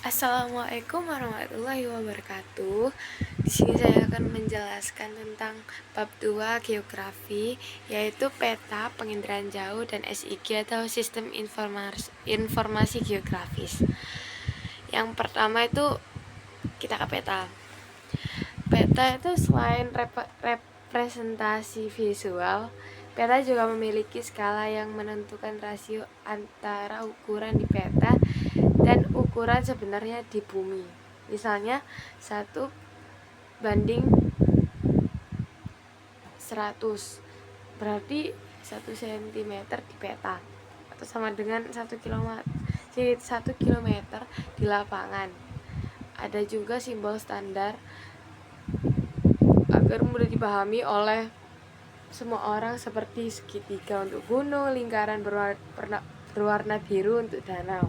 Assalamualaikum warahmatullahi wabarakatuh. Di sini saya akan menjelaskan tentang bab 2 geografi, yaitu peta, penginderaan jauh, dan SIG atau sistem informasi geografis. Yang pertama itu kita ke peta. Peta itu selain representasi visual, peta juga memiliki skala yang menentukan rasio antara ukuran di peta dan ukuran sebenarnya di bumi. Misalnya 1:100, berarti 1 cm di peta atau sama dengan 1 kilometer di lapangan. Ada juga simbol standar agar mudah dipahami oleh semua orang, seperti segitiga untuk gunung, lingkaran berwarna biru untuk danau.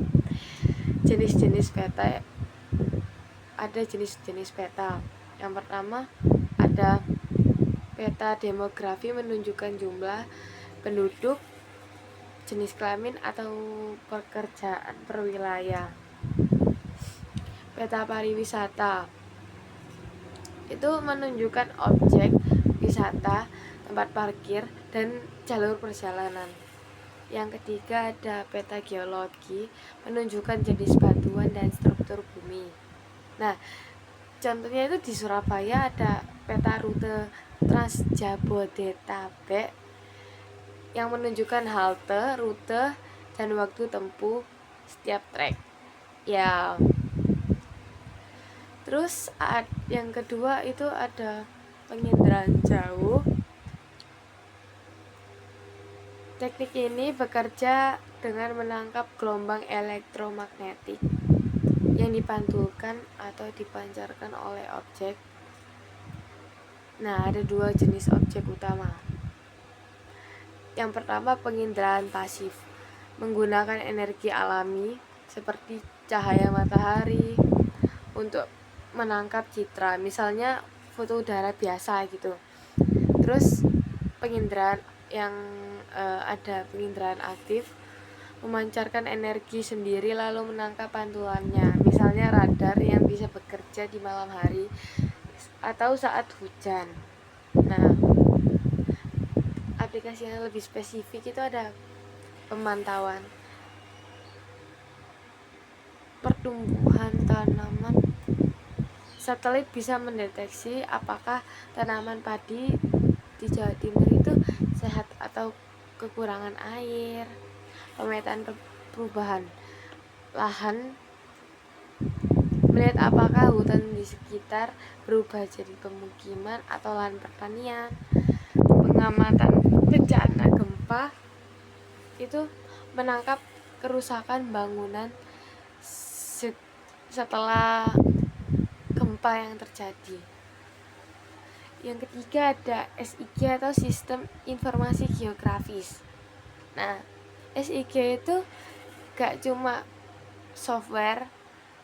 Jenis-jenis peta, ada jenis-jenis peta. Yang pertama ada peta demografi, menunjukkan jumlah penduduk, jenis kelamin atau pekerjaan per wilayah. Peta pariwisata itu menunjukkan objek wisata, tempat parkir, dan jalur perjalanan. Yang ketiga ada peta geologi, menunjukkan jenis batuan dan struktur bumi. Nah, contohnya itu di Surabaya ada peta rute Trans Jabodetabek yang menunjukkan halte, rute, dan waktu tempuh setiap trek. Ya. Terus yang kedua itu ada penginderaan jauh. Teknik ini bekerja dengan menangkap gelombang elektromagnetik yang dipantulkan atau dipancarkan oleh objek. Nah, ada 2 jenis objek utama. Yang pertama penginderaan pasif, menggunakan energi alami seperti cahaya matahari untuk menangkap citra, misalnya foto udara biasa gitu. Terus penginderaan yang ada penginderaan aktif, memancarkan energi sendiri lalu menangkap pantulannya, misalnya radar yang bisa bekerja di malam hari atau saat hujan. Nah, aplikasi yang lebih spesifik itu ada pemantauan pertumbuhan tanaman. Satelit bisa mendeteksi apakah tanaman padi di Jawa Timur itu sehat atau kekurangan air. Pemetaan perubahan lahan, melihat apakah hutan di sekitar berubah jadi pemukiman atau lahan pertanian. Pengamatan bencana gempa itu menangkap kerusakan bangunan setelah gempa yang terjadi. Yang ketiga ada SIG atau sistem informasi geografis. Nah, SIG itu gak cuma software,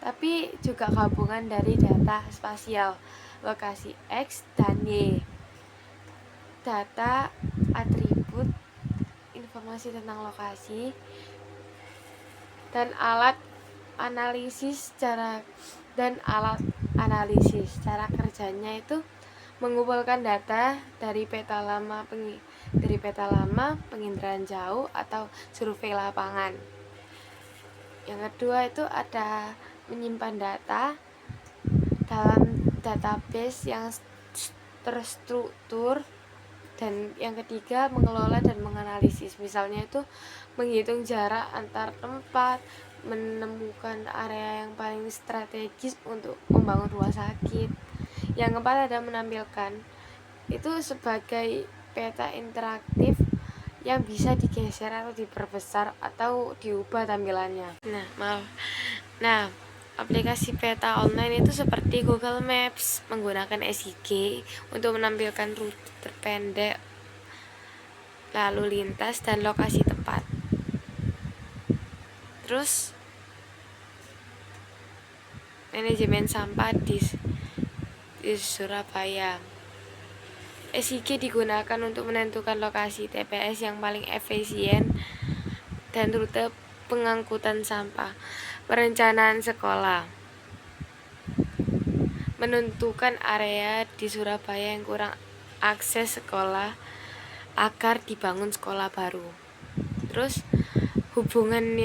tapi juga gabungan dari data spasial, lokasi X dan Y, data atribut, informasi tentang lokasi, dan alat analisis. Cara kerjanya itu mengumpulkan data dari peta lama, penginderaan jauh atau survei lapangan. Yang kedua itu ada menyimpan data dalam database yang terstruktur. Dan yang ketiga mengelola dan menganalisis, misalnya itu menghitung jarak antar tempat, menemukan area yang paling strategis untuk membangun rumah sakit. Yang keempat ada menampilkan, itu sebagai peta interaktif yang bisa digeser atau diperbesar atau diubah tampilannya. Nah, aplikasi peta online itu seperti Google Maps menggunakan SIG untuk menampilkan rute terpendek, lalu lintas, dan lokasi tempat. Terus manajemen sampah di Surabaya. SIG digunakan untuk menentukan lokasi TPS yang paling efisien dan rute pengangkutan sampah. Perencanaan sekolah. menentukan area di Surabaya yang kurang akses sekolah agar dibangun sekolah baru. Terus hubungan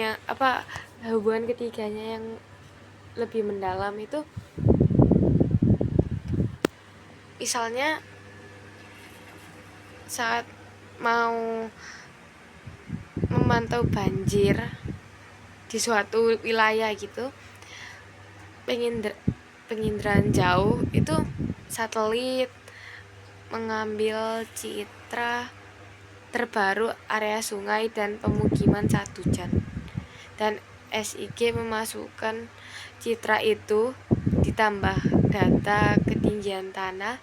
ketiganya yang lebih mendalam itu, misalnya saat mau memantau banjir di suatu wilayah gitu, penginderaan jauh itu satelit mengambil citra terbaru area sungai dan pemukiman saat hujan, dan SIG memasukkan citra itu ditambah data ketinggian tanah,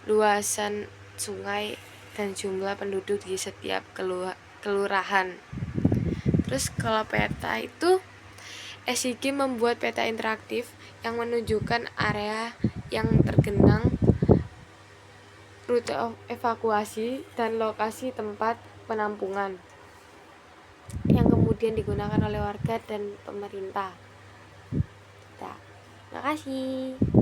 luasan sungai, dan jumlah penduduk di setiap kelurahan. Terus kalau peta itu, SIG membuat peta interaktif yang menunjukkan area yang tergenang, rute evakuasi, dan lokasi tempat penampungan yang kemudian digunakan oleh warga dan pemerintah. Terima kasih.